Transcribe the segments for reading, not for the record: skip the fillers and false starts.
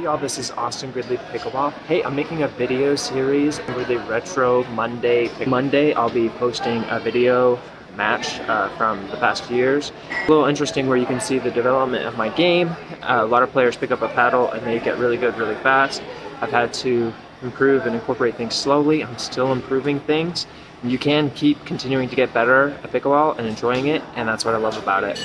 y'all, this is Austin Gridley Pickleball. Hey, I'm making a video series for the Retro Monday. I'll be posting a video match from the past years. A little interesting where you can see the development of my game. A lot of players pick up a paddle and they get really good really fast. I've had to improve and incorporate things slowly. I'm still improving things. You can keep continuing to get better at pickleball and enjoying it, and that's what I love about it.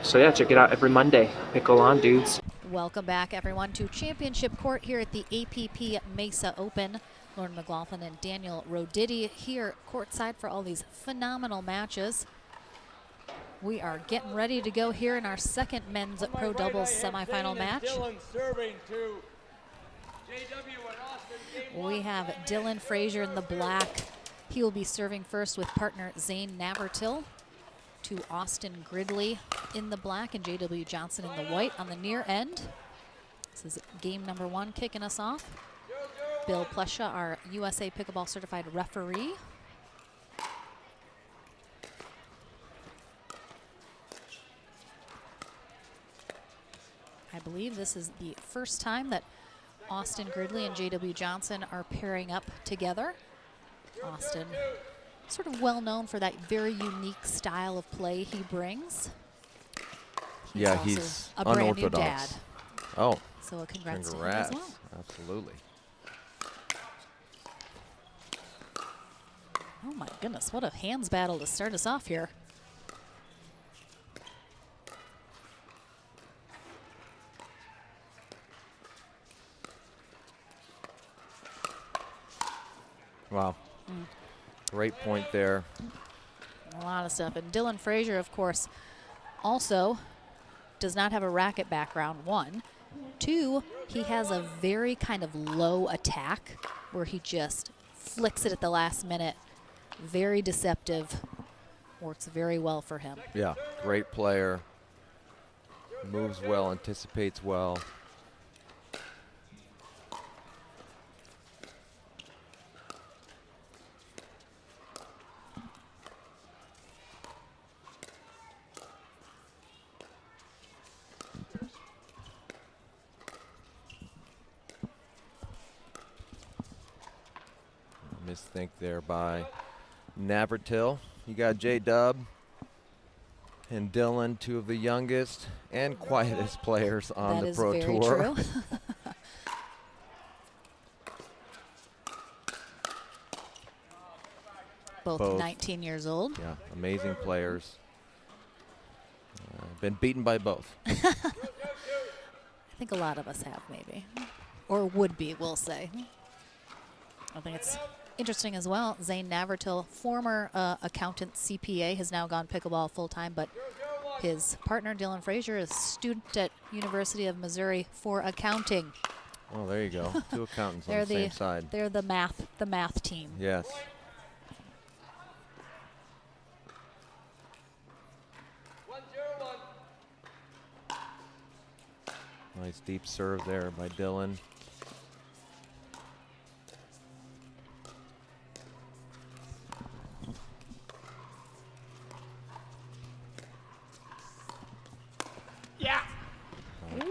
So yeah, check it out every Monday. Pickle on, dudes. Welcome back, everyone, to Championship Court here at the APP Mesa Open. Lauren McLaughlin and Daniel Roditi here courtside for all these phenomenal matches. We are getting ready to go here in our second men's pro doubles semifinal match. We have Dylan Frasier in the black. He will be serving first with partner Zane Navertil, to Austin Gridley in the black and J.W. Johnson in the white on the near end. This is game number one kicking us off. Bill Plesha, our USA Pickleball certified referee. I believe this is the first time that Austin Gridley and J.W. Johnson are pairing up together. Austin, sort of well known for that very unique style of play he brings. He's a brand unorthodox. new dad. Oh, so a congrats to him as well. Absolutely. Oh my goodness, what a hands battle to start us off here. Wow. Great point there. A lot of stuff. And Dylan Frasier, of course, also does not have a racket background, one. Two, he has a very kind of low attack where he just flicks it at the last minute. Very deceptive. Works very well for him. Yeah, great player. Moves well, anticipates well. Misthink there by Navertil. You got J-Dub and Dylan, two of the youngest and quietest players on the Pro Tour. That is very true. Both 19 years old. Yeah, amazing players. Been beaten by both. I think a lot of us have, maybe. Or would be, we'll say. I think it's interesting as well. Zane Navertil, former accountant CPA, has now gone pickleball full-time, but his partner, Dylan Frasier, is a student at University of Missouri for accounting. Oh, there you go. Two accountants on the same side. They're the math team. Yes. Nice deep serve there by Dylan.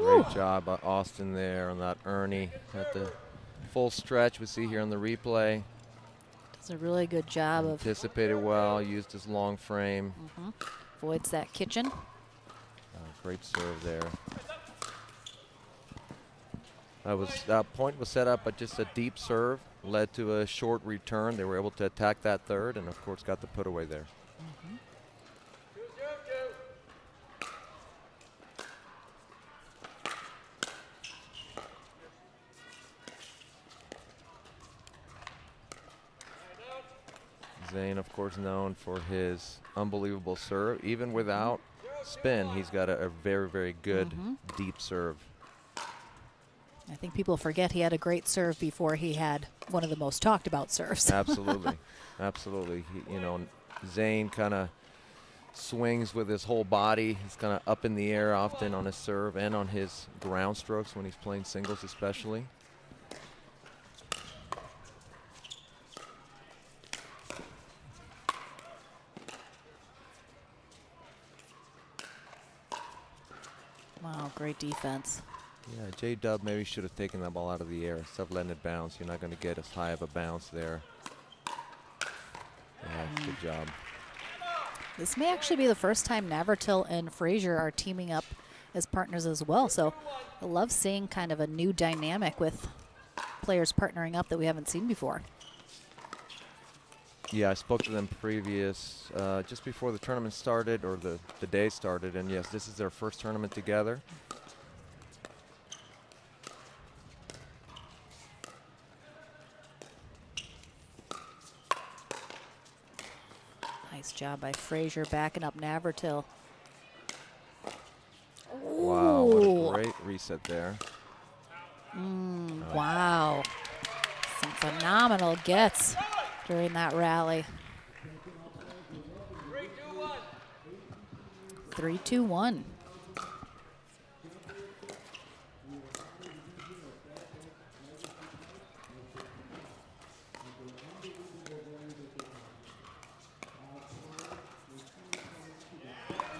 Great job by Austin there on that Ernie at the full stretch we see here on the replay. Does a really good job of anticipated well, used his long frame. Avoids that kitchen. Great serve there. That point was set up, but just a deep serve led to a short return. They were able to attack that third, and of course got the put away there. Zane, of course, known for his unbelievable serve. Even without spin, he's got a very, very good deep serve. I think people forget he had a great serve before he had one of the most talked about serves. Absolutely. Absolutely. Zane kind of swings with his whole body. He's kind of up in the air often on his serve and on his ground strokes when he's playing singles especially. Wow, great defense. Yeah, J-Dub maybe should have taken that ball out of the air instead of letting it bounce. You're not going to get as high of a bounce there. Yeah, good job. This may actually be the first time Navratil and Frasier are teaming up as partners as well. So I love seeing kind of a new dynamic with players partnering up that we haven't seen before. Yeah, I spoke to them just before the tournament started, or the day started, and yes, this is their first tournament together. Nice job by Frasier backing up Navratil. Wow, what a great reset there. Wow. Some phenomenal gets during that rally. 3-2-1.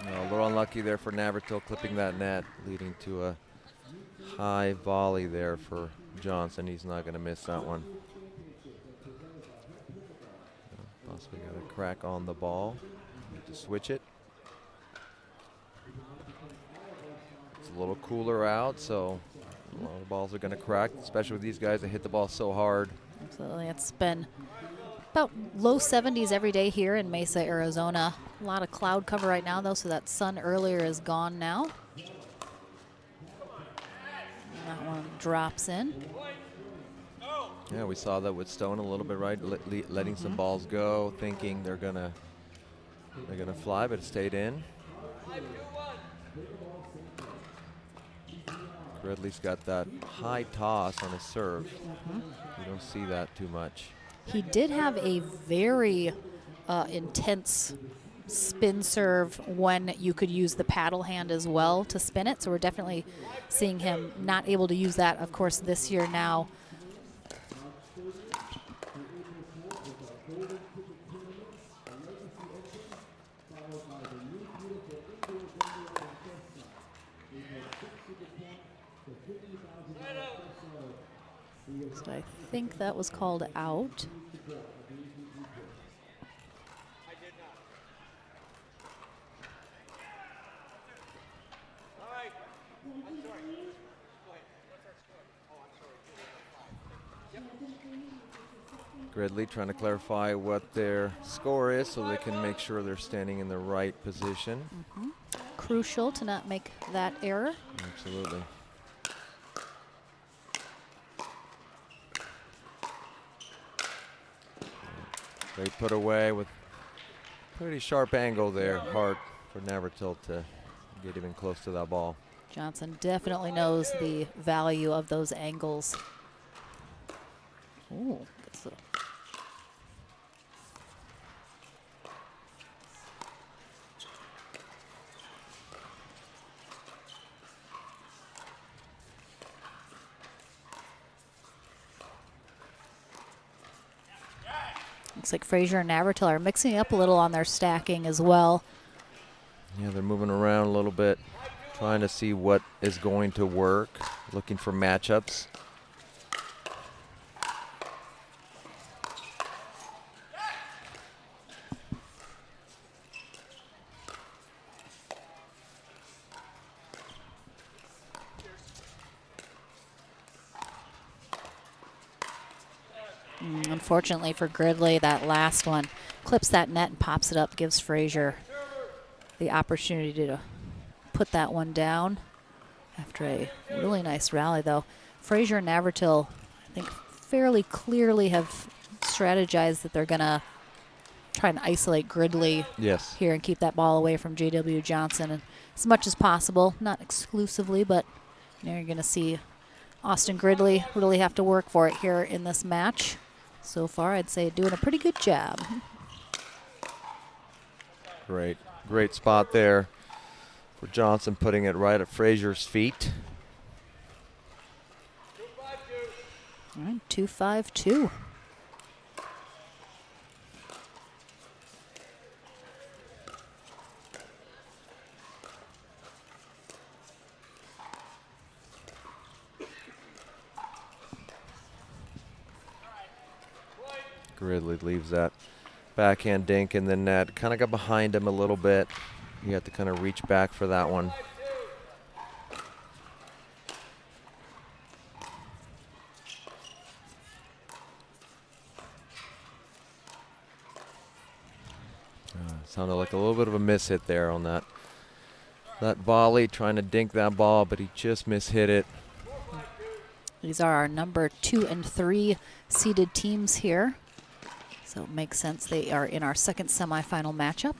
A little unlucky there for Navratil clipping that net, leading to a high volley there for Johnson. He's not going to miss that one. Possibly got a crack on the ball. Need to switch it. It's a little cooler out, so a lot of balls are going to crack, especially with these guys that hit the ball so hard. Absolutely. It's been about low 70s every day here in Mesa, Arizona. A lot of cloud cover right now, though, so that sun earlier is gone now. And that one drops in. Yeah, we saw that with Stone a little bit, right? Letting some balls go, thinking they're gonna fly, but it stayed in. Gridley's got that high toss on his serve. You don't see that too much. He did have a very intense spin serve when you could use the paddle hand as well to spin it. So we're definitely seeing him not able to use that, of course, this year now. So I think that was called out. Gridley trying to clarify what their score is so they can make sure they're standing in the right position. Crucial to not make that error. Absolutely. Great put away with pretty sharp angle there. Hard for Navratil to get even close to that ball. Johnson definitely knows the value of those angles. Ooh, gets a looks like Frasier and Navratil are mixing up a little on their stacking as well. Yeah, they're moving around a little bit, trying to see what is going to work, looking for matchups. Unfortunately for Gridley, that last one clips that net and pops it up, gives Frasier the opportunity to put that one down after a really nice rally, though. Frasier and Navratil, I think, fairly clearly have strategized that they're going to try and isolate Gridley here and keep that ball away from J.W. Johnson and as much as possible. Not exclusively, but you know, you're going to see Austin Gridley really have to work for it here in this match. So far, I'd say doing a pretty good job. Great spot there for Johnson, putting it right at Frasier's feet. All right, 2-5-2. Gridley leaves that backhand dink in the net. Kind of got behind him a little bit. You have to kind of reach back for that one. Sounded like a little bit of a miss hit there on that volley, trying to dink that ball, but he just mishit it. These are our number 2 and 3 seeded teams here. So it makes sense they are in our second semifinal matchup.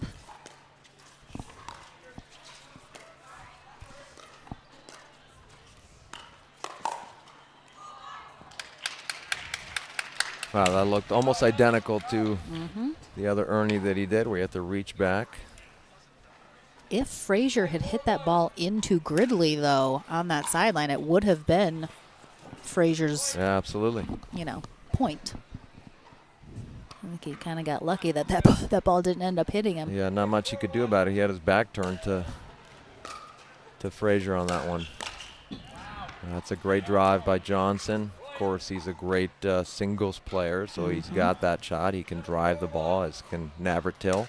Wow, that looked almost identical to the other Ernie that he did, where you have to reach back. If Frasier had hit that ball into Gridley, though, on that sideline, it would have been Frasier's, Yeah, absolutely. Point. I think he kind of got lucky that that ball didn't end up hitting him. Yeah, not much he could do about it. He had his back turned to Frasier on that one. That's a great drive by Johnson. Of course, he's a great singles player, so he's got that shot. He can drive the ball, as can Natil.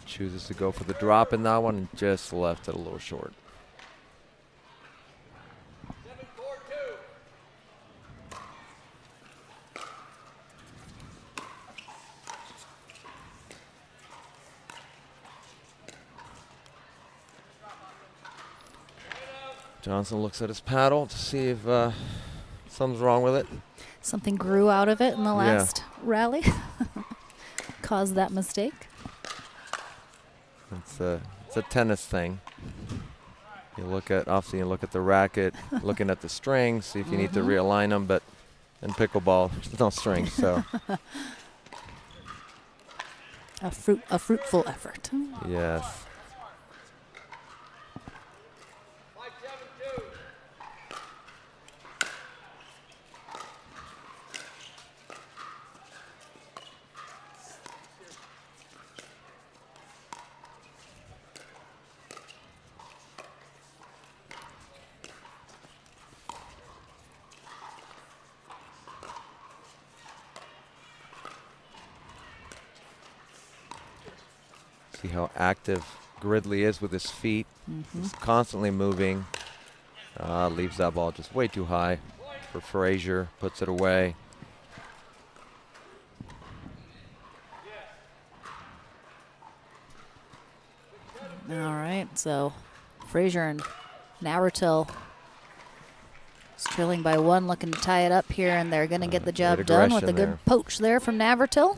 Chooses to go for the drop in that one and just left it a little short. Johnson looks at his paddle to see if something's wrong with it. Something grew out of it in the last rally. Caused that mistake. It's a tennis thing. You look at the racket, looking at the strings, see if you need to realign them. But in pickleball, there's no strings, so a fruitful effort. yes. See how active Gridley is with his feet. He's constantly moving. Leaves that ball just way too high for Frasier. Puts it away. All right, so Frasier and Natil is trailing by 1, looking to tie it up here, and they're going to get the job done with a good poach there from Natil.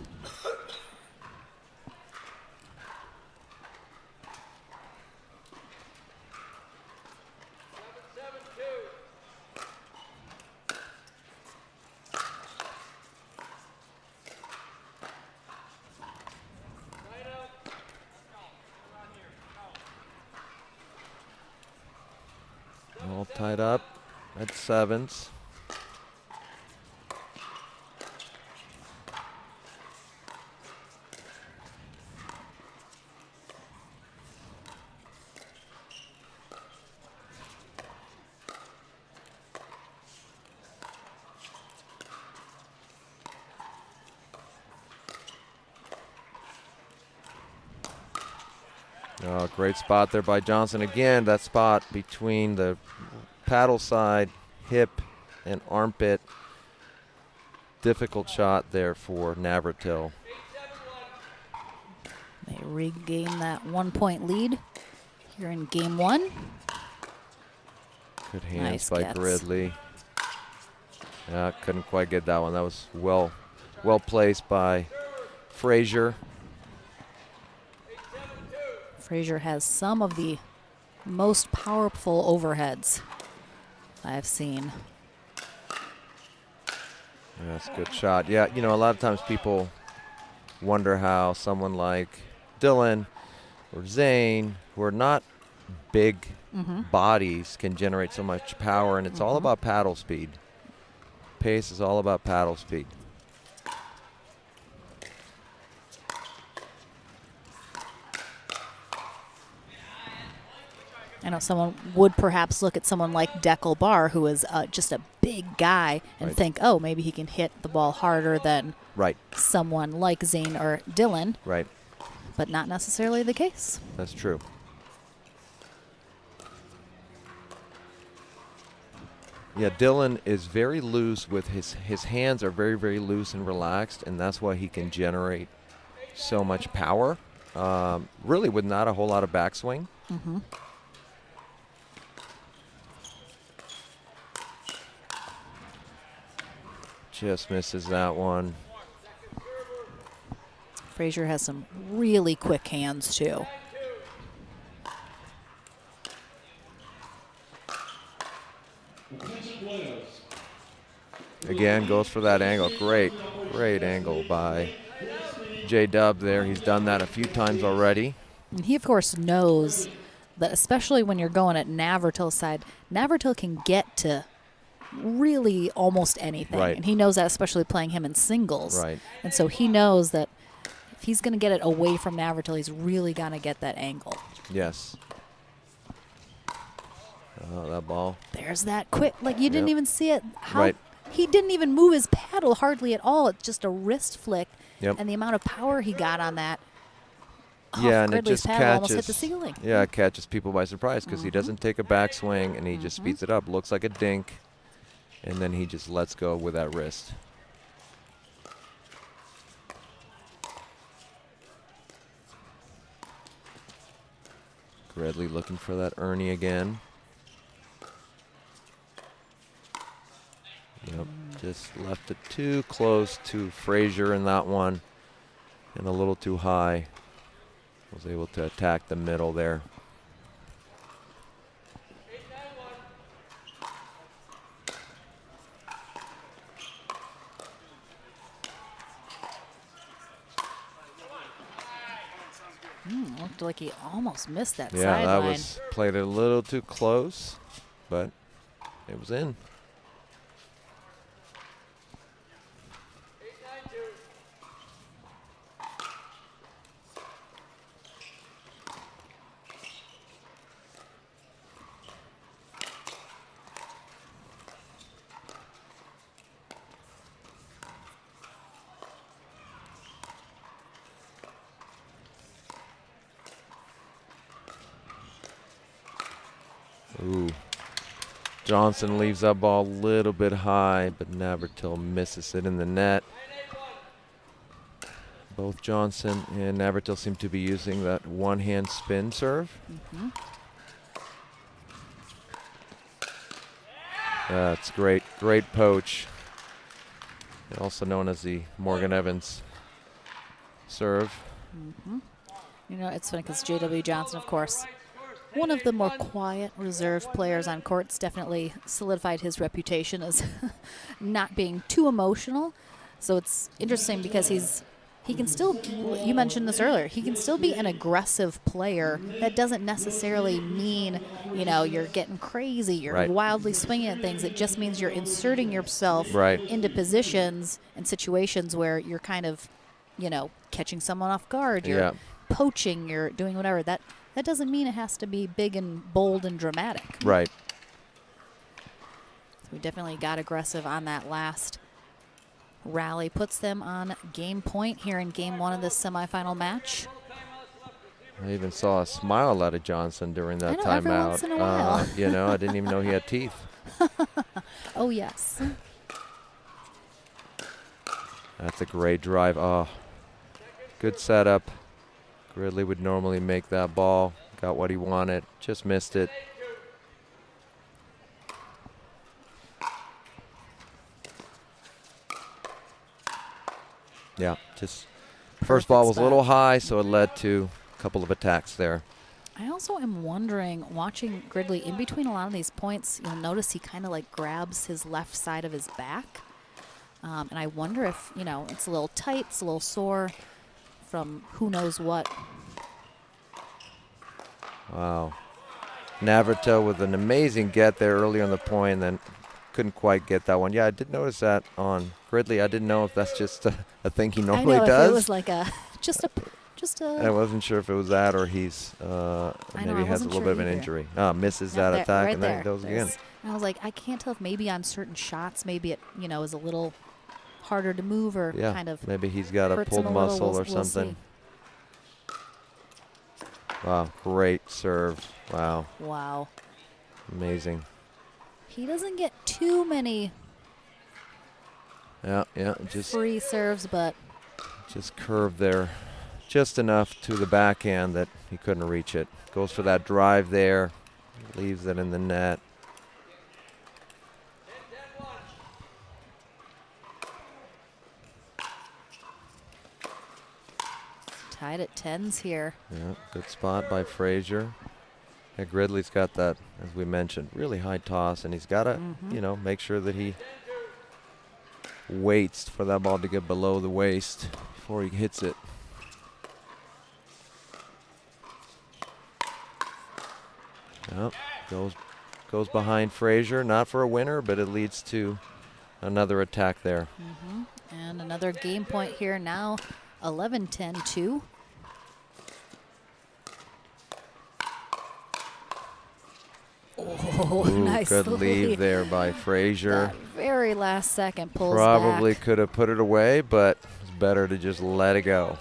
All tied up at 7s. Oh, great spot there by Johnson. Again, that spot between the paddle side, hip, and armpit. Difficult shot there for Natil. They regain that 1-point lead here in game 1. Good hands Nice by gets. Gridley. Yeah, couldn't quite get that one. That was well placed by Frasier. Frasier has some of the most powerful overheads I've seen. That's a good shot. Yeah, a lot of times people wonder how someone like Dylan or Zane, who are not big bodies, can generate so much power, and it's all about paddle speed. Pace is all about paddle speed. I know someone would perhaps look at someone like Deckel Barr, who is just a big guy, and think, oh, maybe he can hit the ball harder than someone like Zane or Dylan. Right. But not necessarily the case. That's true. Yeah, Dylan is very loose with his hands are very, very loose and relaxed, and that's why he can generate so much power, really with not a whole lot of backswing. Mm-hmm. Just misses that one. Frasier has some really quick hands, too. Again, goes for that angle. Great angle by J-Dub there. He's done that a few times already. And he, of course, knows that especially when you're going at Navratil's side, Navratil can get to really almost anything. Right. And he knows that, especially playing him in singles. Right. And so he knows that if he's going to get it away from Navratil, he's really going to get that angle. Yes. Oh, that ball. There's that quick. Like, you didn't even see it. Right. He didn't even move his paddle hardly at all. It's just a wrist flick. Yep. And the amount of power he got on that. Yeah, and it Gridley's just paddle catches. almost hit the ceiling. Yeah, it catches people by surprise because he doesn't take a backswing and he just speeds it up. Looks like a dink, and then he just lets go with that wrist. Gridley looking for that Ernie again. Yep, just left it too close to Frasier in that one and a little too high. Was able to attack the middle there. Looked like he almost missed that Yeah, sideline. that was played a little too close, but it was in. Ooh. Johnson leaves that ball a little bit high, but Navratil misses it in the net. Both Johnson and Navratil seem to be using that one-hand spin serve. That's great. Great poach. Also known as the Morgan Evans serve. You know, it's funny because J.W. Johnson, of course, one of the more quiet, reserved players on courts, definitely solidified his reputation as not being too emotional. So it's interesting because he can still, you mentioned this earlier, he can still be an aggressive player. That doesn't necessarily mean, you know, you're getting crazy, you're wildly swinging at things. It just means you're inserting yourself into positions and situations where you're kind of, you know, catching someone off guard, you're poaching, you're doing whatever. That doesn't mean it has to be big and bold and dramatic. Right. So we definitely got aggressive on that last rally. Puts them on game point here in game one of this semifinal match. I even saw a smile out of Johnson during that timeout. Every once in a while. You know, I didn't even know he had teeth. Oh, yes. That's a great drive. Oh, good setup. Gridley would normally make that ball. Got what he wanted. Just missed it. Yeah, just first ball was a little high, so it led to a couple of attacks there. I also am wondering, watching Gridley in between a lot of these points, you'll notice he kind of like grabs his left side of his back. And I wonder if, you know, it's a little tight, it's a little sore from who knows what. Wow. Navratil with an amazing get there early on the point, and then couldn't quite get that one. Yeah, I did notice that on Gridley. I didn't know if that's just a thing he normally I know, does. if it was like a just just I wasn't sure if it was that or he's maybe has a little bit of an injury. Misses that attack, right and then it goes again. And I was like, I can't tell if maybe on certain shots, maybe it, is a little harder to move or kind of maybe he's got a pulled muscle or something. Wow, great serve. Wow. Wow. Amazing. He doesn't get too many just free serves, but just curved there just enough to the backhand that he couldn't reach it. Goes for that drive there, leaves it in the net. tied at 10s here. Yeah, good spot by Frasier. Yeah, Gridley's got that, as we mentioned, really high toss, and he's got to, make sure that he waits for that ball to get below the waist before he hits it. Yep, goes behind Frasier, not for a winner, but it leads to another attack there. And another game point here now, 11-10-2. Oh, Ooh, nice good leave there by Frasier. That very last second pulls Probably back. could have put it away, but it's better to just let it go.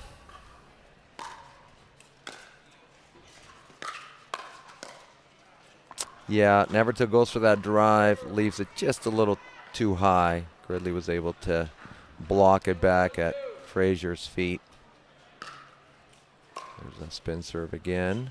Yeah, Natil goes for that drive, leaves it just a little too high. Gridley was able to block it back at Frasier's feet. There's a spin serve again.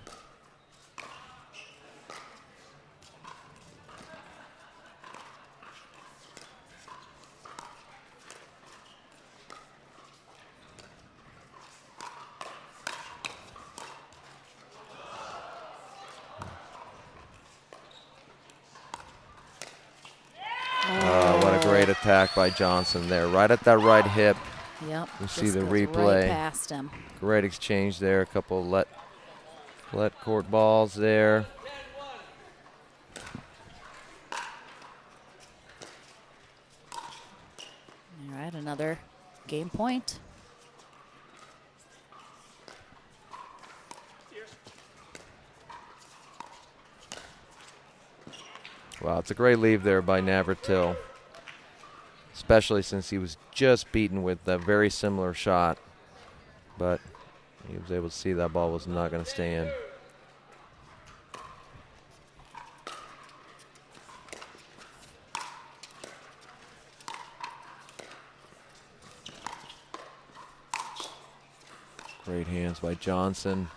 What a great attack by Johnson there, right at that right hip. Yep. You see the replay. Right past him. Great exchange there. A couple let court balls there. All right, another game point. Wow, it's a great leave there by Natil, especially since he was just beaten with a very similar shot, but he was able to see that ball was not going to stay in. Great hands by Johnson.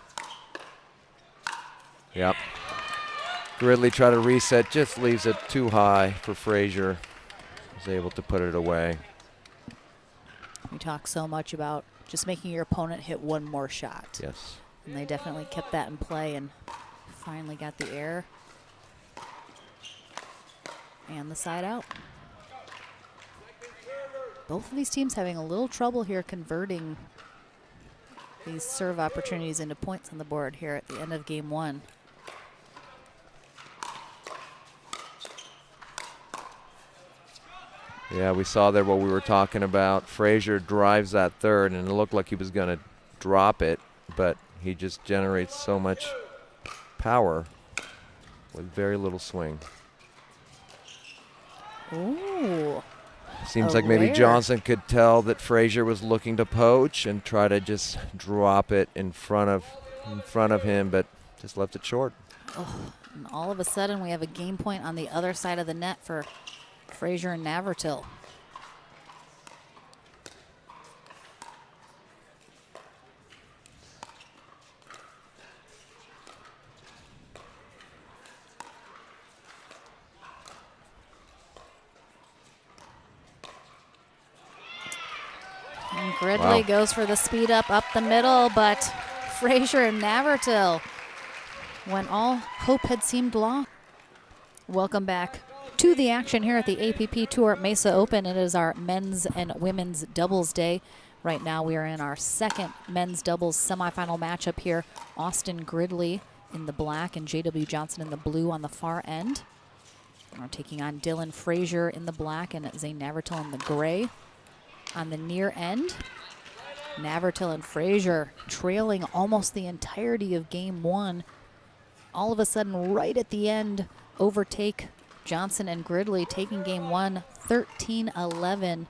Yep. Gridley tried to reset, just leaves it too high for Frasier. Was able to put it away. We talk so much about just making your opponent hit one more shot. Yes. And they definitely kept that in play and finally got the air and the side out. Both of these teams having a little trouble here converting these serve opportunities into points on the board here at the end of game one. Yeah, we saw there what we were talking about. Frasier drives that third, and it looked like he was going to drop it, but he just generates so much power with very little swing. Ooh. Seems like maybe Johnson could tell that Frasier was looking to poach and try to just drop it in front of him, but just left it short. Oh, and all of a sudden we have a game point on the other side of the net for Frasier and Natil. And Gridley goes for the speed up the middle, but Frasier and Natil, when all hope had seemed lost. Welcome back to the action here at the APP Tour Mesa Open. It is our men's and women's doubles day. Right now we are in our second men's doubles semifinal matchup here. Austin Gridley in the black and J.W. Johnson in the blue on the far end. We're taking on Dylan Frasier in the black and Zane Natil in the gray on the near end. Navratil and Frasier trailing almost the entirety of game one. All of a sudden, right at the end, overtake Johnson and Gridley, taking game one 13-11.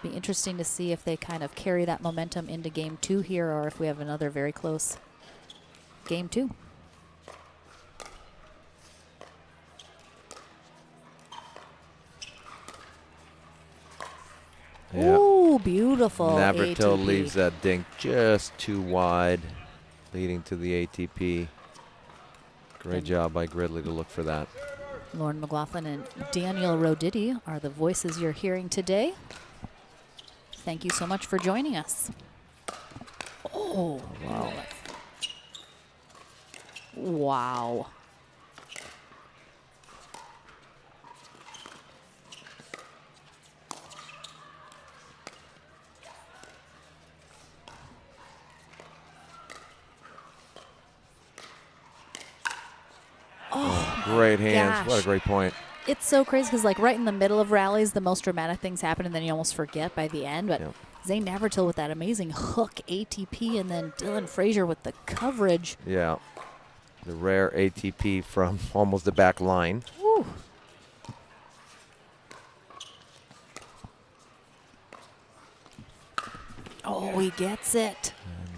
Be interesting to see if they kind of carry that momentum into game two here, or if we have another very close game two. Yeah. Ooh, beautiful. Navratil ATP. leaves that dink just too wide, leading to the ATP. Great job by Gridley to look for that. Lauren McLaughlin and Daniel Roditi are the voices you're hearing today. Thank you so much for joining us. Oh, wow. Wow. Oh, great hands. gosh. What a great point. It's so crazy because, like, right in the middle of rallies, the most dramatic things happen, and then you almost forget by the end. But Yep. Zane Navratil with that amazing hook ATP, and then Dylan Frasier with the coverage. Yeah. The rare ATP from almost the back line. Woo. Oh, he gets it.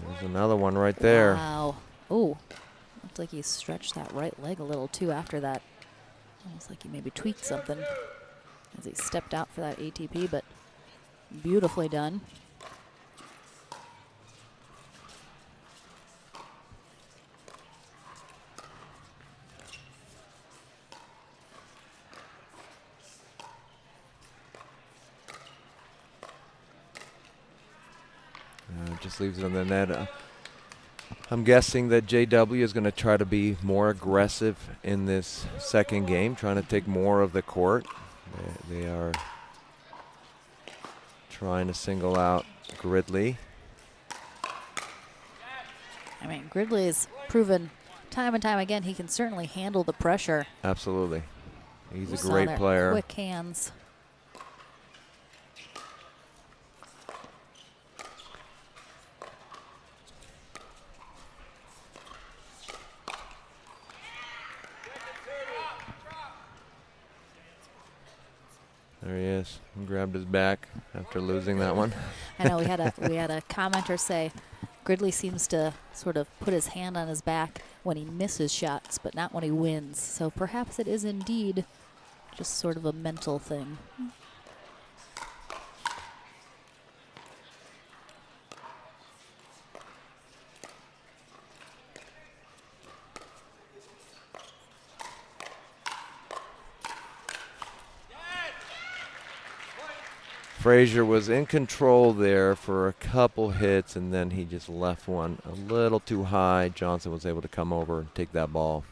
And there's another one right there. Wow. Oh, looked like he stretched that right leg a little too after that. Almost like he maybe tweaked something as he stepped out for that ATP, but beautifully done. Just leaves it on the net. I'm guessing that JW is going to try to be more aggressive in this second game, trying to take more of the court. They are trying to single out Gridley. I mean, Gridley's proven time and time again he can certainly handle the pressure. Absolutely. He's You a saw great their player. Quick hands. There he is. He grabbed his back after losing that one. I know we had a commenter say Gridley seems to sort of put his hand on his back when he misses shots, but not when he wins. So perhaps it is indeed just sort of a mental thing. Frasier was in control there for a couple hits, and then he just left one a little too high. Johnson was able to come over and take that ball.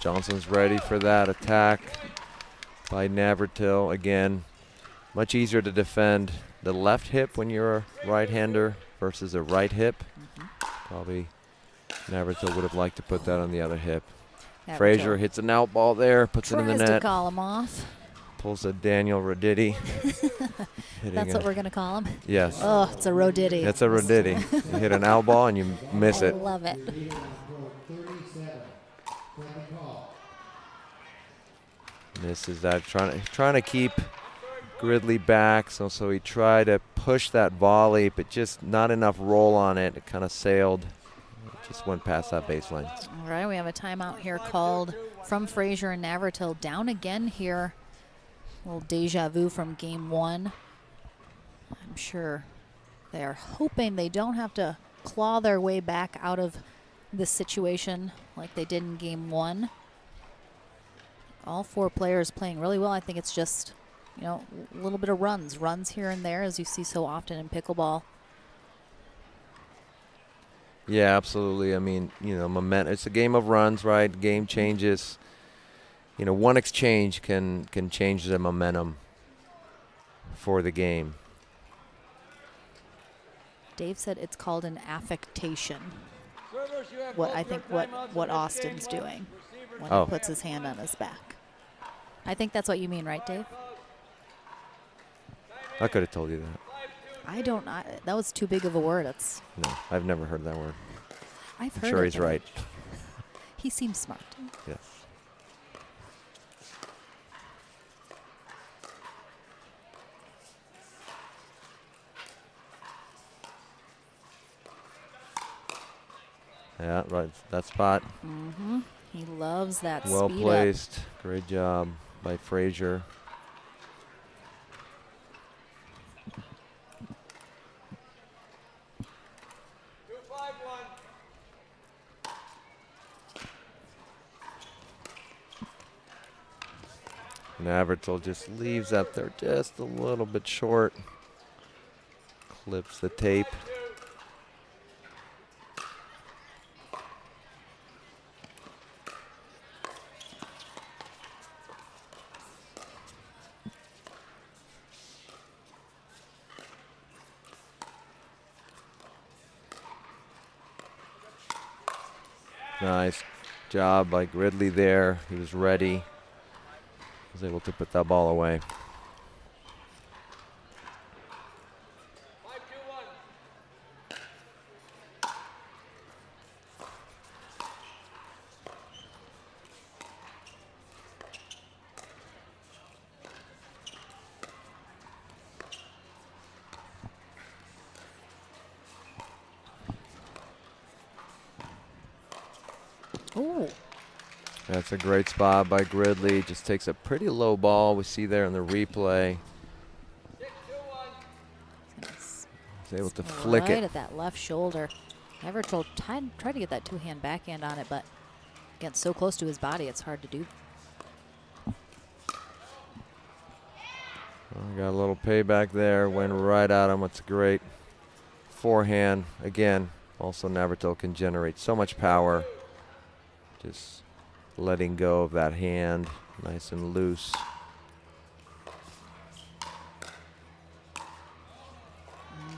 Johnson's ready for that attack by Navratil. Again, much easier to defend the left hip when you're a right-hander versus a right hip. Probably Navratil would have liked to put that on the other hip. Frasier hits an out ball there, puts it in the Tries to net. call him off. Pulls a Daniel Roditi. That's what we're going to call him? Yes. Oh, it's a Roditi. It's a Roditi. You hit an out ball and you miss it. I love it. Misses that, trying to keep Gridley back, so he tried to push that volley, but just not enough roll on it. It kind of sailed, just went past that baseline. All right, we have a timeout here called from Frasier and Navratil. Down again here. A little deja vu from game one. I'm sure they are hoping they don't have to claw their way back out of this situation like they did in game one. All four players playing really well. I think it's just, you know, a little bit of runs here and there, as you see so often in pickleball. Yeah, absolutely. I mean, you know, momentum. It's a game of runs, right? Game changes. You know, one exchange can change the momentum for the game. Dave said it's called an affectation. What Austin's doing when he puts his hand on his back. I think that's what you mean, right, Dave? I could have told you that. I don't. That was too big of a word. No, I've never heard that word. I've heard I'm sure it, he's though. right. He seems smart. Yes. Yeah, right. That spot. Mm-hmm. He loves that Well speed placed. up. Great job by Frasier. And Natil just leaves that there just a little bit short. Clips the tape. Nice job by Gridley there. He was ready. Was able to put that ball away. Ooh. That's a great spot by Gridley. Just takes a pretty low ball. We see there in the replay. He's able to flick right it. at that left shoulder. Natil tried to get that two-hand backhand on it, but again, so close to his body, it's hard to do. Got a little payback there. Went right at him. It's a great forehand. Again, also Natil can generate so much power. Just letting go of that hand, nice and loose.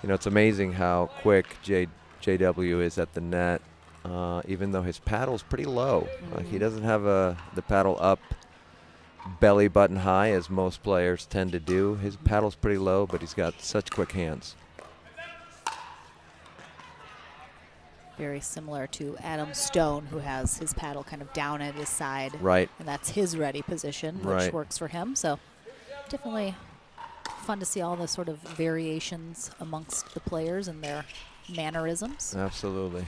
You know, it's amazing how quick JW is at the net, even though his paddle's pretty low. He doesn't have the paddle up belly button high as most players tend to do. His paddle's pretty low, but he's got such quick hands. Very similar to Adam Stone, who has his paddle kind of down at his side. Right. And that's his ready position, which works for him. So definitely fun to see all the sort of variations amongst the players and their mannerisms. Absolutely.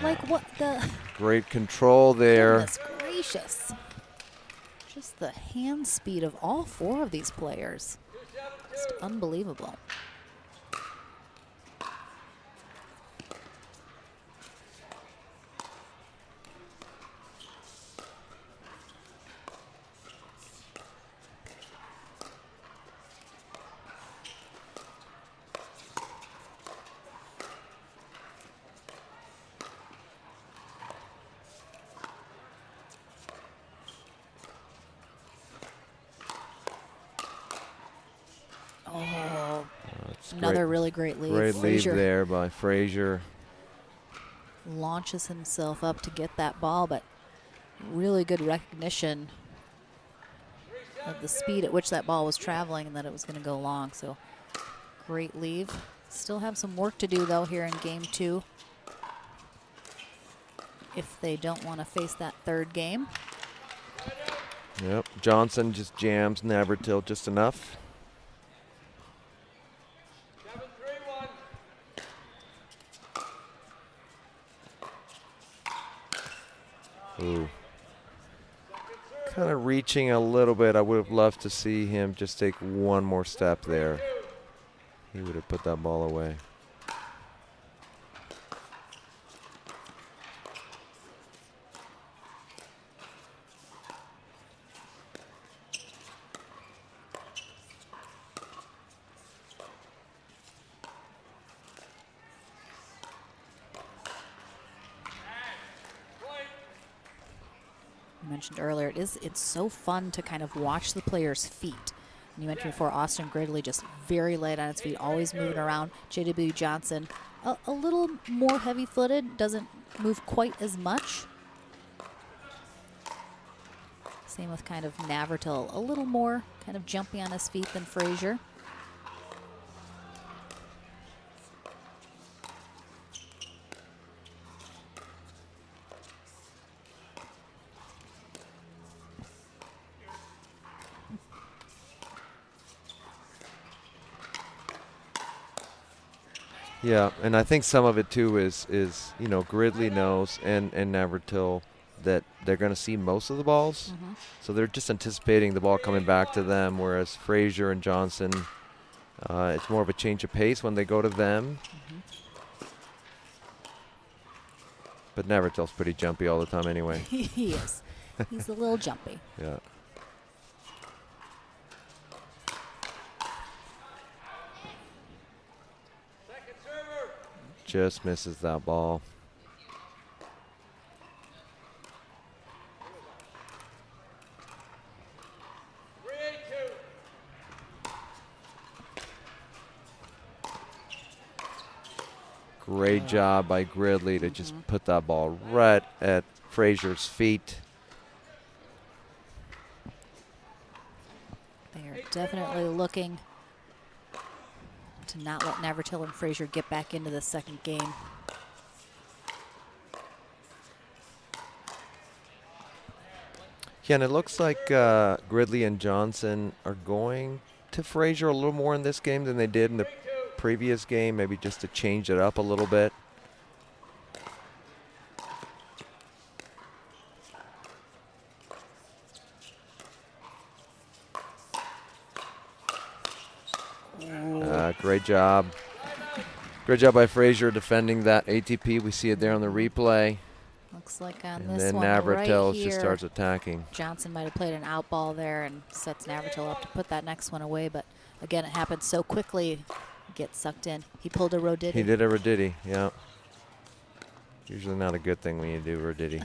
Like what the... Great control there. Goodness gracious. Just the hand speed of all four of these players. Just unbelievable. Oh, another really great lead. Great lead Frasier there by Frasier. launches himself up to get that ball, but really good recognition of the speed at which that ball was traveling and that it was going to go long. So great leave. Still have some work to do, though, here in game two, if they don't want to face that third game. Yep, Johnson just jams Natil just enough. Ooh. kind of reaching a little bit. I would have loved to see him just take one more step there. He would have put that ball away. You mentioned earlier, it's so fun to kind of watch the players' feet. And you mentioned before, Austin Gridley just very light on his feet, always moving around. J.W. Johnson, a little more heavy-footed, doesn't move quite as much. Same with kind of Natil, a little more kind of jumpy on his feet than Frasier. Yeah, and I think some of it too is you know, Gridley knows and Natil that they're going to see most of the balls, so they're just anticipating the ball coming back to them. Whereas Frasier and Johnson, it's more of a change of pace when they go to them. But Natil's pretty jumpy all the time anyway. He is. He's a little jumpy. Yeah. Just misses that ball. Great job by Gridley to just put that ball right at Frasier's feet. They are definitely looking to not let Natil and Frasier get back into the second game. Yeah, and it looks like Gridley and Johnson are going to Frasier a little more in this game than they did in the previous game, maybe just to change it up a little bit. Great job. Great job by Frasier defending that ATP. We see it there on the replay. Looks like on And this then one Natil right here, just starts attacking. Johnson might have played an out ball there and sets Natil up to put that next one away. But again, it happened so quickly, gets sucked in. He pulled a Roditi. He did a Roditi, yeah. Usually not a good thing when you do Roditi.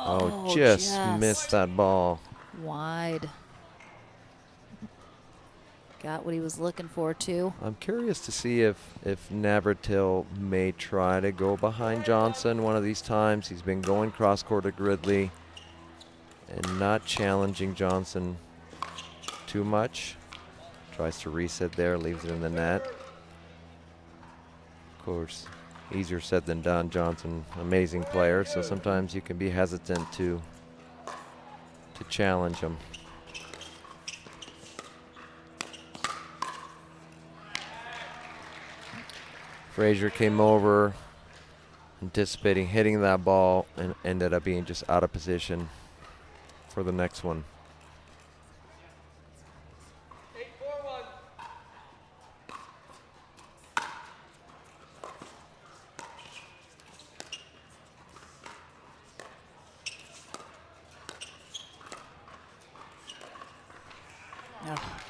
Oh, just missed that ball. Wide. Got what he was looking for, too. I'm curious to see if Natil may try to go behind Johnson one of these times. He's been going cross-court to Gridley and not challenging Johnson too much. Tries to reset there, leaves it in the net. Of course, easier said than done. Johnson, amazing player, so sometimes you can be hesitant to challenge him. Frasier came over, anticipating hitting that ball, and ended up being just out of position for the next one.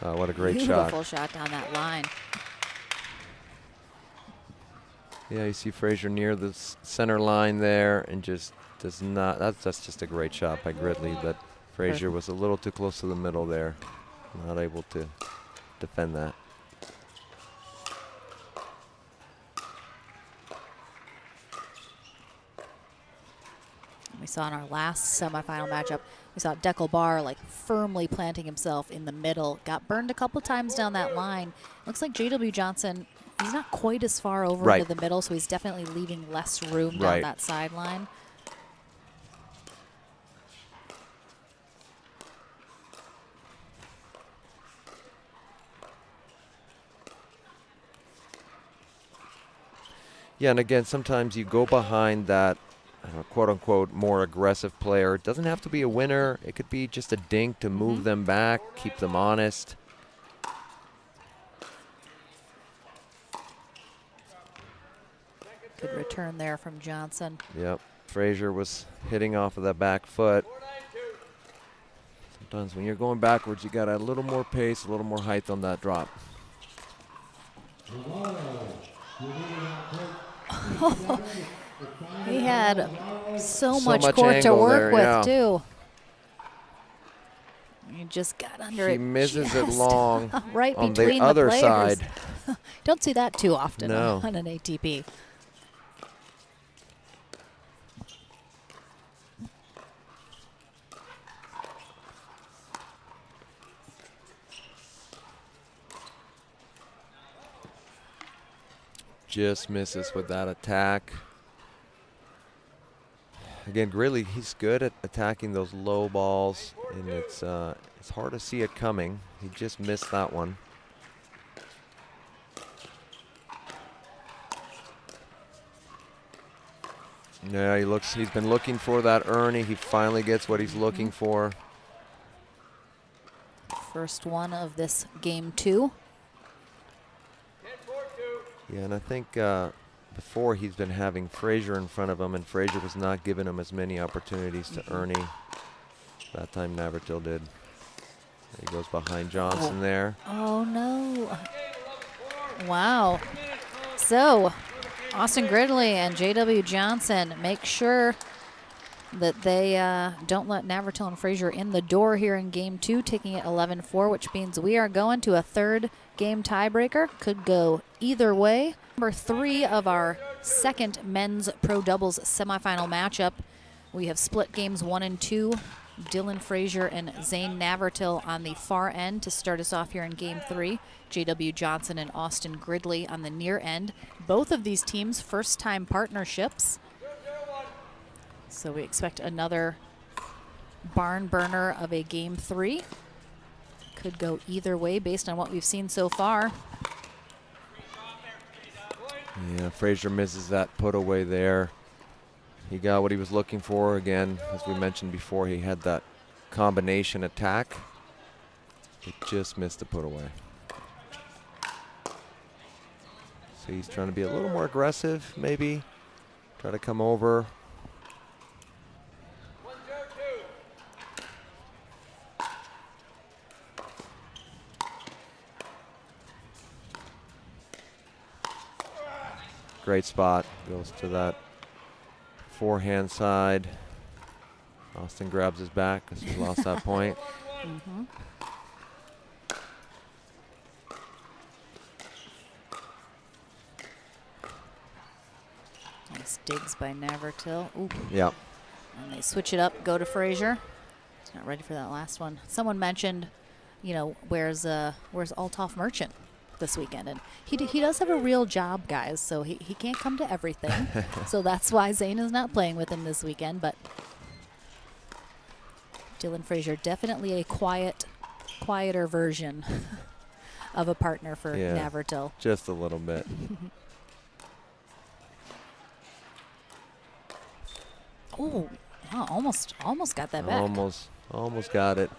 Oh, what a great shot. Beautiful shot down that line. Yeah, you see Frasier near the center line there and just does not, that's just a great shot by Gridley, but Frasier was a little too close to the middle there. Not able to defend that. We saw in our last semifinal matchup, we saw Dekel Bar like firmly planting himself in the middle. Got burned a couple times down that line. Looks like J.W. Johnson, he's not quite as far over into the middle, so he's definitely leaving less room down that sideline. Yeah, and again, sometimes you go behind that quote-unquote more aggressive player. It doesn't have to be a winner. It could be just a dink to move them back, keep them honest. Good return there from Johnson. Yep, Frasier was hitting off of that back foot. Sometimes when you're going backwards, you got a little more pace, a little more height on that drop. He had so much much court to angle work there, with, yeah. too. He just got under it. He misses it just long right on between the other players. side. Don't see that too often No. on an ATP. Just misses with that attack. Again, Gridley, he's good at attacking those low balls, and it's hard to see it coming. He just missed that one. Yeah, he's been looking for that Ernie. He finally gets what he's looking for. First one of this game 2. Yeah, and I think before he's been having Frasier in front of him, and Frasier was not giving him as many opportunities to Ernie. That time Natil did. He goes behind Johnson there. Oh, no. Wow. So, Austin Gridley and J.W. Johnson make sure that they don't let Natil and Frasier in the door here in game 2, taking it 11-4, which means we are going to a third game tiebreaker. Could go either way. Number 3 of our second men's pro doubles semifinal matchup. We have split games 1 and 2. Dylan Frasier and Zane Natil on the far end to start us off here in game 3. J.W. Johnson and Austin Gridley on the near end. Both of these teams first-time partnerships. So we expect another barn burner of a game 3. Could go either way based on what we've seen so far. Yeah, Frasier misses that put away there. He got what he was looking for. Again, as we mentioned before, he had that combination attack. He just missed the put away. So he's trying to be a little more aggressive, maybe. Try to come over. Great spot. Goes to that forehand side. Austin grabs his back because he lost that point. Nice digs by Natil. Ooh. Yep. And they switch it up, go to Frasier. He's not ready for that last one. Someone mentioned, you know, where's Althoff Merchant this weekend? And he does have a real job, guys, so he can't come to everything. So that's why Zane is not playing with him this weekend. But Dylan Frasier, definitely a quieter version of a partner for Natil. Just a little bit. Oh, wow, almost got that back. Almost got it.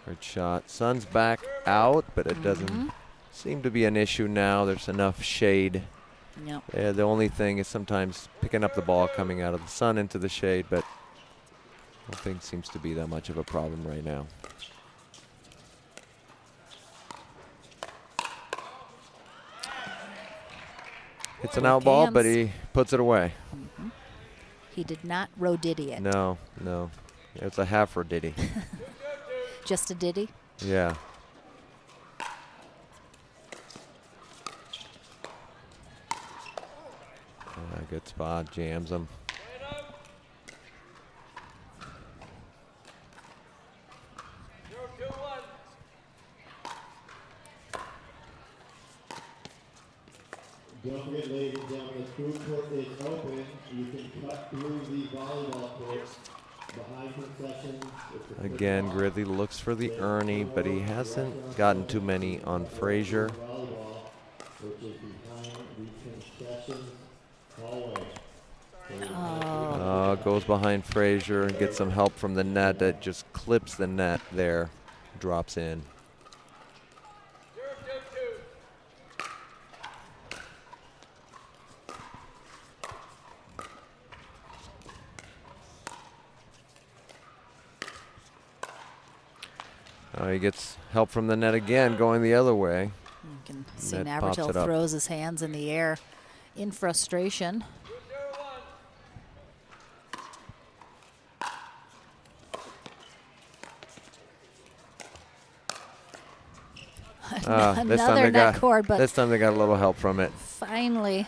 Good shot. Sun's back out, but it doesn't seem to be an issue now. There's enough shade. Yep. Yeah, the only thing is sometimes picking up the ball coming out of the sun into the shade, but I don't think seems to be that much of a problem right now. It's an out ball, but he puts it away. He did not rodiddy it. No. It's a half rodiddy. Just a diddy? Yeah. Good spot, jams him. Don't forget, ladies and gentlemen, food court is open. You can cut through the volleyball courts behind concessions. Again, Gridley looks for the Ernie, but he hasn't gotten too many on Frasier. Volleyball, which is behind the concessions hallway. Goes behind Frasier and gets some help from the net that just clips the net there, drops in. He gets help from the net again, going the other way. You can see Net pops Navratil it up. throws his hands in the air in frustration. Another net cord, but this time they got a little help from it. finally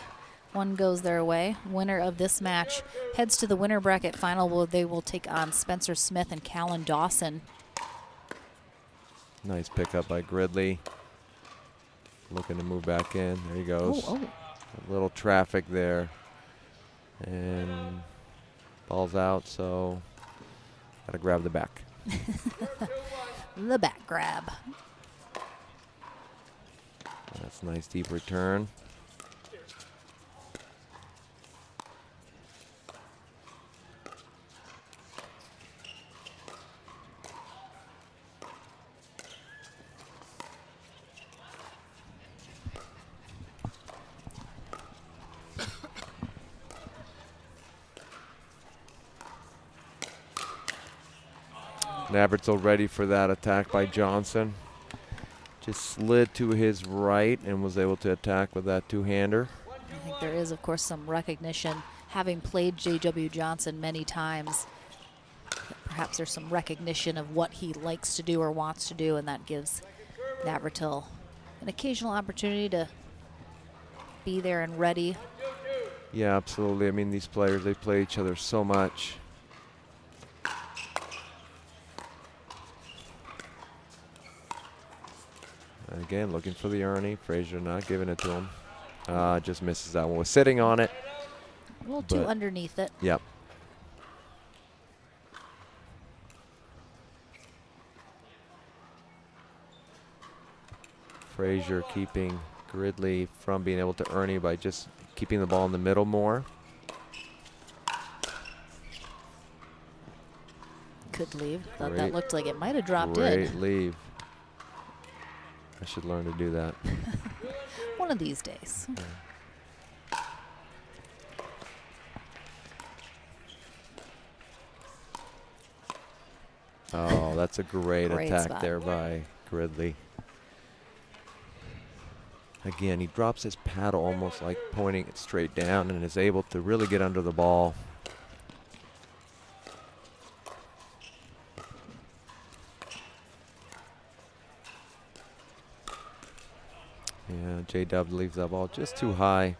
one goes their way. Winner of this match heads to the winner bracket final where they will take on Spencer Smith and Callan Dawson. Nice pickup by Gridley. Looking to move back in. There he goes. Oh. A little traffic there. And ball's out, so got to grab the back. The back grab. That's a nice deep return. Navratil ready for that attack by Johnson. Just slid to his right and was able to attack with that two-hander. I think there is, of course, some recognition. Having played J.W. Johnson many times, perhaps there's some recognition of what he likes to do or wants to do, and that gives Navratil an occasional opportunity to be there and ready. Yeah, absolutely. I mean, these players, they play each other so much. Again, looking for the Ernie. Frasier not giving it to him. Just misses that one. Was sitting on it. A little too underneath it. Yep. Frasier keeping Gridley from being able to Ernie by just keeping the ball in the middle more. Could leave. Thought that looked like it might have dropped Great in. leave. I should learn to do that. One of these days. Oh, that's a great attack spot. there by Gridley. Again, he drops his paddle almost like pointing it straight down and is able to really get under the ball. Yeah, J-Dub leaves that ball just too high.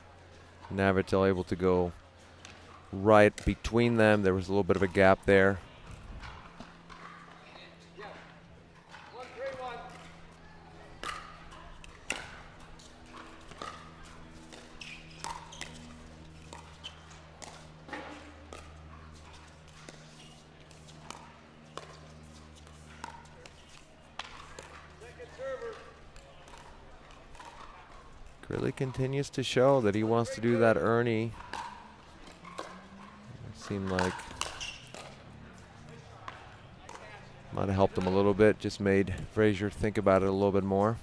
Navratil able to go right between them. There was a little bit of a gap there. Really continues to show that he wants to do that Ernie. It seemed like might have helped him a little bit, just made Frasier think about it a little bit more.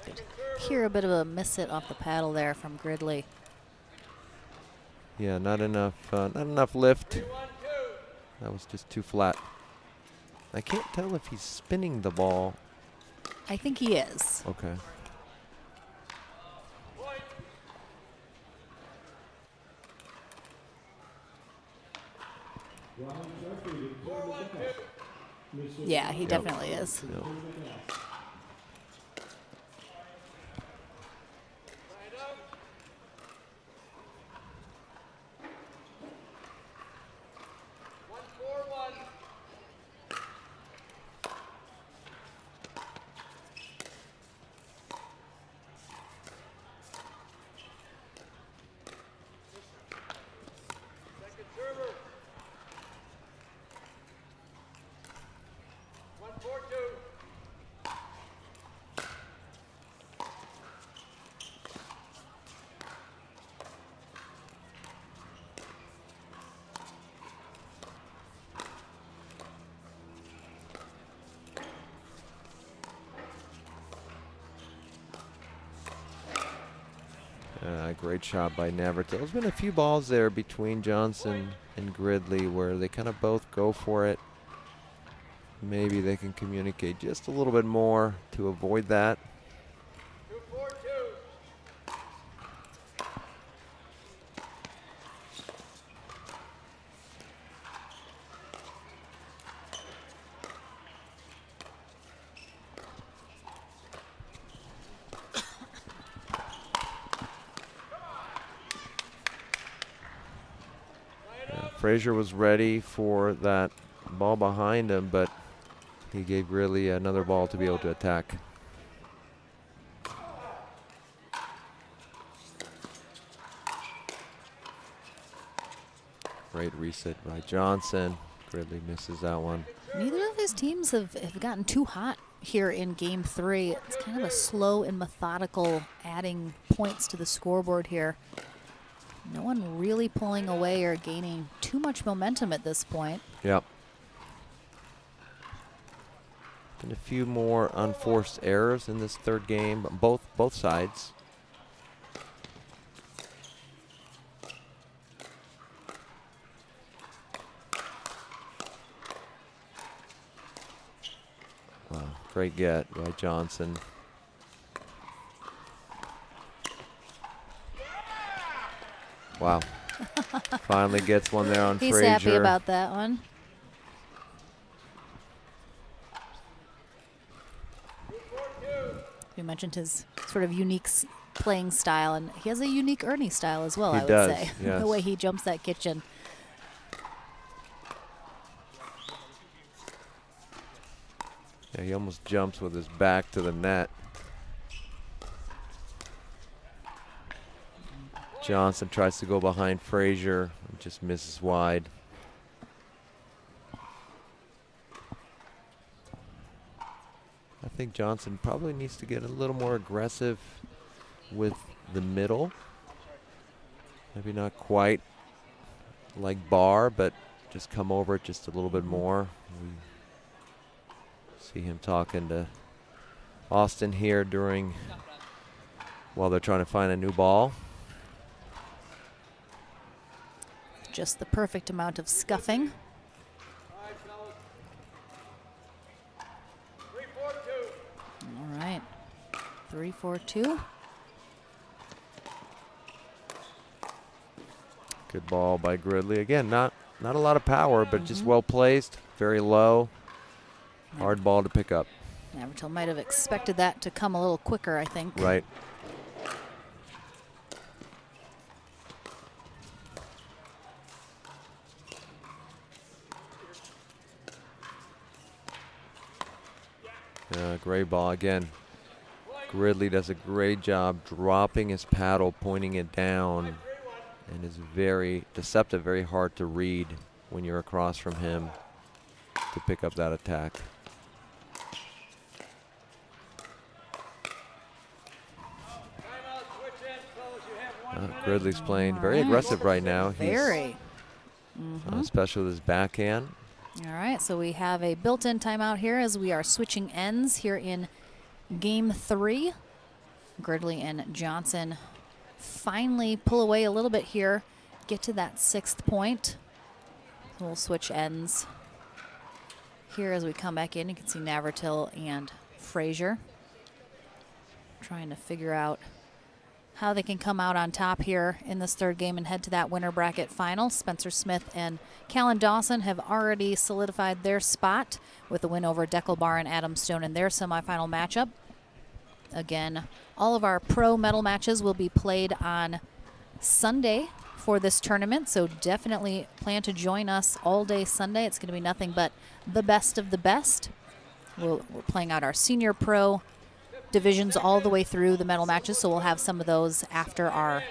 Could hear a bit of a miss hit off the paddle there from Gridley. Yeah, not enough lift. That was just too flat. I can't tell if he's spinning the ball. I think he is. Okay. Yeah, he definitely is. Yep. Great shot by Navratil. There's been a few balls there between Johnson and Gridley where they kind of both go for it. Maybe they can communicate just a little bit more to avoid that. Frasier was ready for that ball behind him, but he gave Gridley another ball to be able to attack. Great reset by Johnson. Gridley misses that one. Neither of his teams have gotten too hot here in game 3. It's kind of a slow and methodical adding points to the scoreboard here. No one really pulling away or gaining too much momentum at this point. Yep. And a few more unforced errors in this third game, both sides. Wow, great get by Johnson. Wow. Finally gets one there on Frasier. He's happy about that one. You mentioned his sort of unique playing style, and he has a unique Ernie style as well, I would say. Yes. The way he jumps that kitchen. Yeah, he almost jumps with his back to the net. Johnson tries to go behind Frasier and just misses wide. I think Johnson probably needs to get a little more aggressive with the middle. Maybe not quite like Barr, but just come over it just a little bit more. We see him talking to Austin here while they're trying to find a new ball. Just the perfect amount of scuffing. All right, 3-4-2. Good ball by Gridley. Again, not a lot of power, but just well placed, very low. Hard ball to pick up. Navratil might have expected that to come a little quicker, I think. Right. Great ball again. Gridley does a great job dropping his paddle, pointing it down, and is very deceptive, very hard to read when you're across from him to pick up that attack. Gridley's playing very aggressive right now. Very. Especially with his backhand. All right, so we have a built-in timeout here as we are switching ends here in game 3. Gridley and Johnson finally pull away a little bit here, get to that 6th point. So we'll switch ends here as we come back in. You can see Navratil and Frasier trying to figure out how they can come out on top here in this third game and head to that winner bracket final. Spencer Smith and Callan Dawson have already solidified their spot with a win over Deckelbar and Adam Stone in their semifinal matchup. Again, all of our pro medal matches will be played on Sunday for this tournament, so definitely plan to join us all day Sunday. It's going to be nothing but the best of the best. We're playing out our senior pro divisions all the way through the medal matches, so we'll have some of those after our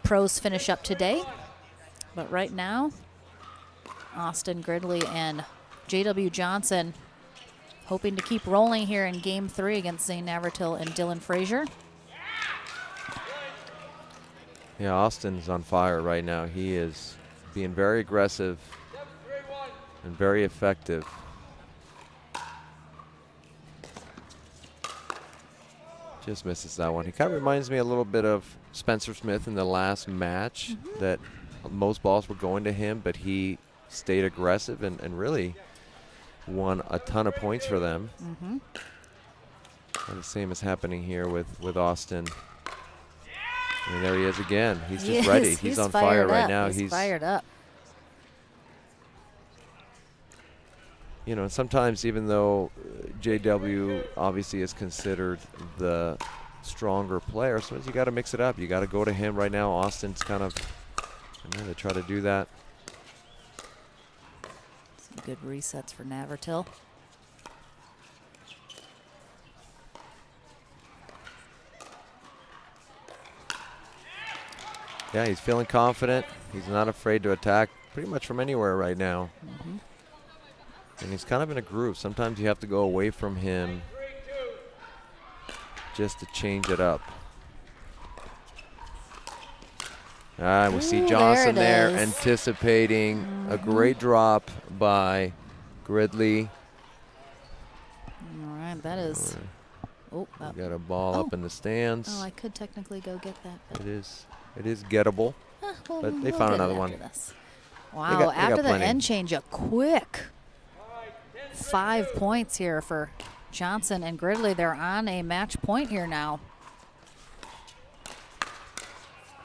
pros finish up today. But right now, Austin Gridley and J.W. Johnson hoping to keep rolling here in game 3 against Zane Navratil and Dylan Frasier. Yeah, Austin's on fire right now. He is being very aggressive and very effective. Just misses that one. He kind of reminds me a little bit of Spencer Smith in the last match, that most balls were going to him, but he stayed aggressive and really won a ton of points for them. And the same is happening here with Austin. And there he is again. He's just ready. He's on fire right now. He's fired up. You know, sometimes even though JW obviously is considered the stronger player, sometimes you got to mix it up. You got to go to him right now. Austin's kind of, they try to do that. Some good resets for Navratil. Yeah, he's feeling confident. He's not afraid to attack pretty much from anywhere right now. And he's kind of in a groove. Sometimes you have to go away from him just to change it up. We see Johnson there anticipating a great drop by Gridley. All right, that is. Got a ball up in the stands. Oh, I could technically go get that. But it is gettable, but they found another one. Wow, after the end change, a quick 5 points here for Johnson and Gridley. They're on a match point here now.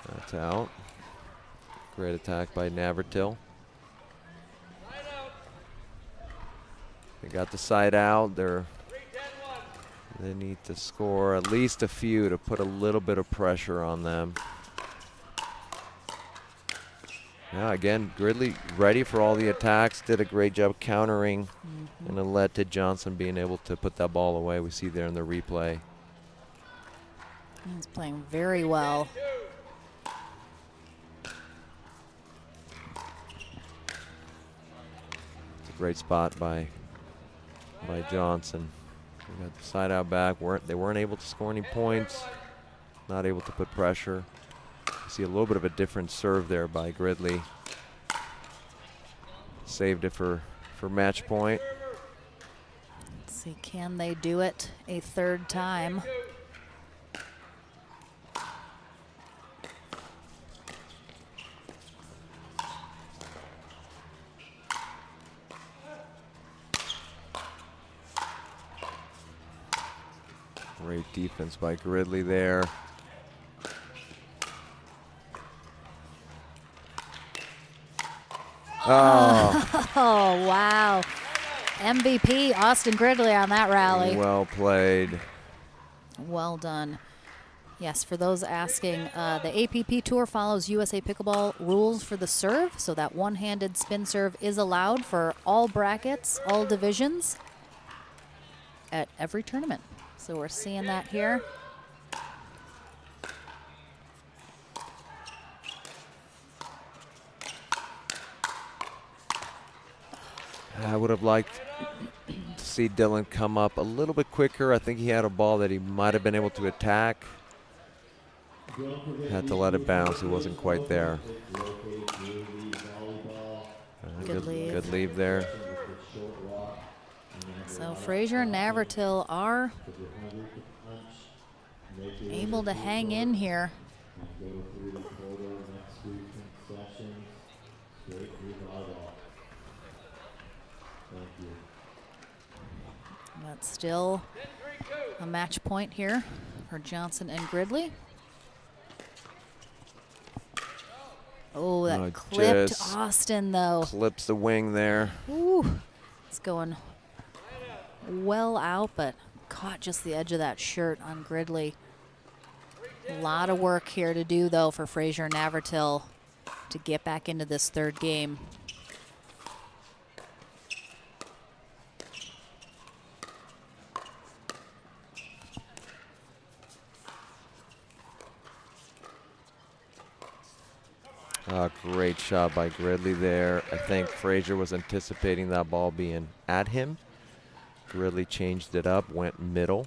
That's out. Great attack by Navratil. They got the side out. They need to score at least a few to put a little bit of pressure on them. Yeah, again, Gridley ready for all the attacks. Did a great job countering, and it led to Johnson being able to put that ball away. We see there in the replay. He's playing very well. It's a great spot by Johnson. We got the side out back. They weren't able to score any points. Not able to put pressure. See a little bit of a different serve there by Gridley. Saved it for match point. Let's see, can they do it a third time? Great defense by Gridley there. Oh, wow. MVP Austin Gridley on that rally. Well played. Well done. Yes, for those asking, the APP Tour follows USA Pickleball rules for the serve, so that one-handed spin serve is allowed for all brackets, all divisions, at every tournament. So we're seeing that here. I would have liked to see Dylan come up a little bit quicker. I think he had a ball that he might have been able to attack. Had to let it bounce. He wasn't quite there. Good leave there. So Frasier and Navratil are able to hang in here. But still a match point here for Johnson and Gridley. Oh, that clipped Austin, though. Clips the wing there. Ooh, it's going well out, but caught just the edge of that shirt on Gridley. A lot of work here to do, though, for Frasier and Navratil to get back into this third game. Great shot by Gridley there. I think Frasier was anticipating that ball being at him. Gridley changed it up, went middle.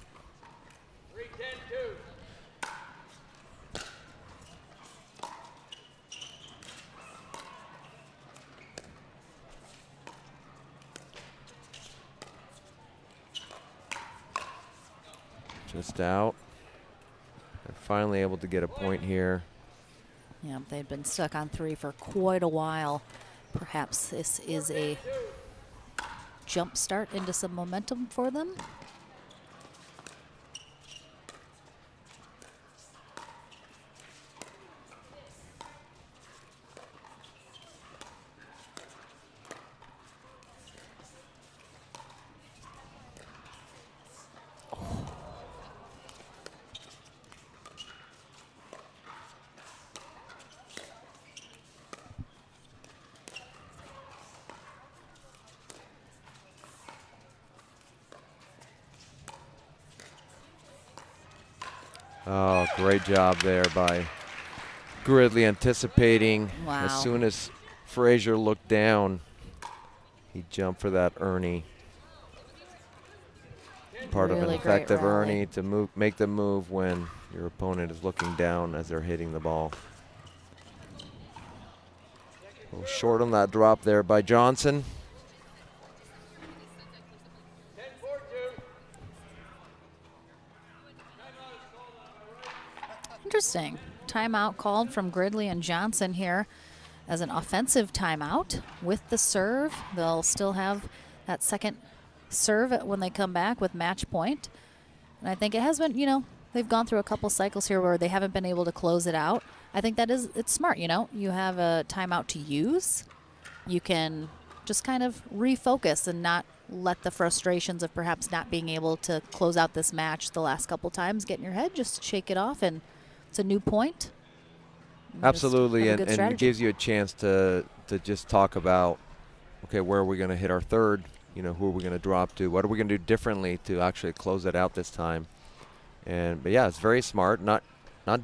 Just out. They're finally able to get a point here. Yeah, they've been stuck on 3 for quite a while. Perhaps this is a jump start into some momentum for them. Oh, great job there by Gridley, anticipating. Wow. As soon as Frasier looked down, he jumped for that Ernie. Part of an Really great effective rally. Ernie to make the move when your opponent is looking down as they're hitting the ball. A little short on that drop there by Johnson. Interesting. Timeout called from Gridley and Johnson here as an offensive timeout with the serve. They'll still have that second serve when they come back with match point. And I think it has been, you know, they've gone through a couple cycles here where they haven't been able to close it out. I think it's smart, you know. You have a timeout to use. You can just kind of refocus and not let the frustrations of perhaps not being able to close out this match the last couple times get in your head. Just shake it off, and it's a new point. And Absolutely, just have a and good it strategy. gives you a chance to just talk about, okay, where are we going to hit our third? You know, who are we going to drop to? What are we going to do differently to actually close it out this time? But yeah, it's very smart. Not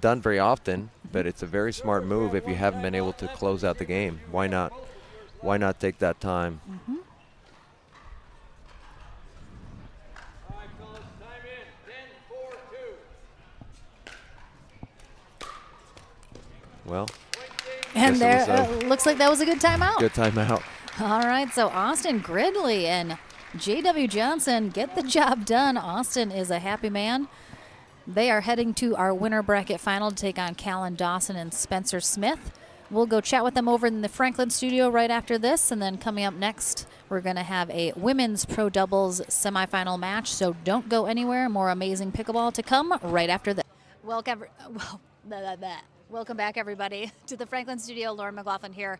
done very often, but it's a very smart move if you haven't been able to close out the game. Why not? Why not take that time? Mm-hmm. Well, And guess there, it was looks like that was a good timeout. good timeout. All right, so Austin Gridley and J.W. Johnson get the job done. Austin is a happy man. They are heading to our winner bracket final to take on Callan Dawson and Spencer Smith. We'll go chat with them over in the Franklin studio right after this, and then coming up next, we're going to have a women's pro doubles semifinal match, so don't go anywhere. More amazing pickleball to come right after this. Welcome back, everybody, to the Franklin studio. Lauren McLaughlin here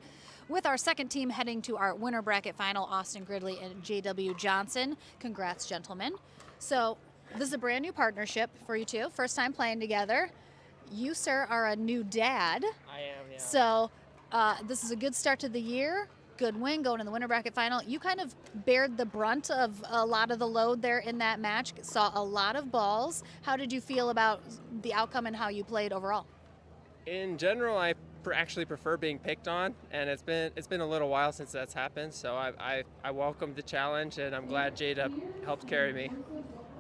with our second team heading to our winner bracket final, Austin Gridley and J.W. Johnson. Congrats, gentlemen. So this is a brand new partnership for you two. First time playing together. You, sir, are a new dad. I am, yeah. So this is a good start to the year. Good win going in the winner bracket final. You kind of bared the brunt of a lot of the load there in that match. Saw a lot of balls. How did you feel about the outcome and how you played overall? In general, I actually prefer being picked on, and it's been a little while since that's happened. So I welcome the challenge, and I'm glad Jada helped carry me.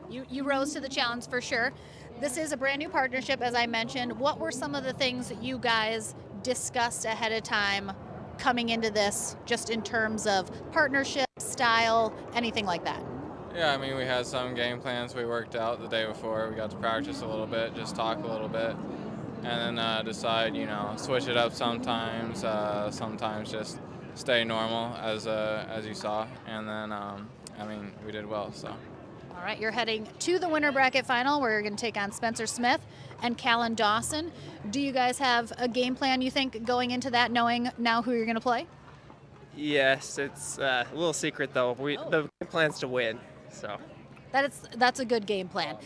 You rose to the challenge for sure. This is a brand new partnership, as I mentioned. What were some of the things that you guys discussed ahead of time coming into this, just in terms of partnership, style, anything like that? Yeah, I mean, we had some game plans we worked out the day before. We got to practice a little bit, just talk a little bit, and then decide, you know, switch it up sometimes, sometimes just stay normal, as you saw. And then, I mean, we did well, so. All right, you're heading to the winner bracket final where you're going to take on Spencer Smith and Callan Dawson. Do you guys have a game plan, you think, going into that, knowing now who you're going to play? Yes, it's a little secret though. The plan's to win, so. That's a good game plan.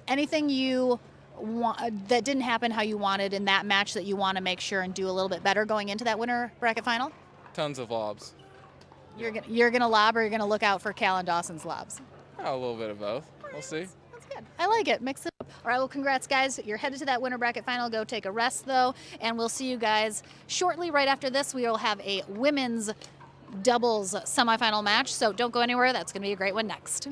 Anything you want that didn't happen how you wanted in that match that you want to make sure and do a little bit better going into that winner bracket final? Tons of lobs. You're gonna lob, or you're gonna look out for Callan Dawson's lobs? A little bit of both. We'll see. That's good. I like it. Mix it up. All right, well, congrats, guys. You're headed to that winner bracket final. Go take a rest, though, and we'll see you guys shortly. Right after this, we will have a women's doubles semifinal match, so don't go anywhere. That's going to be a great one next.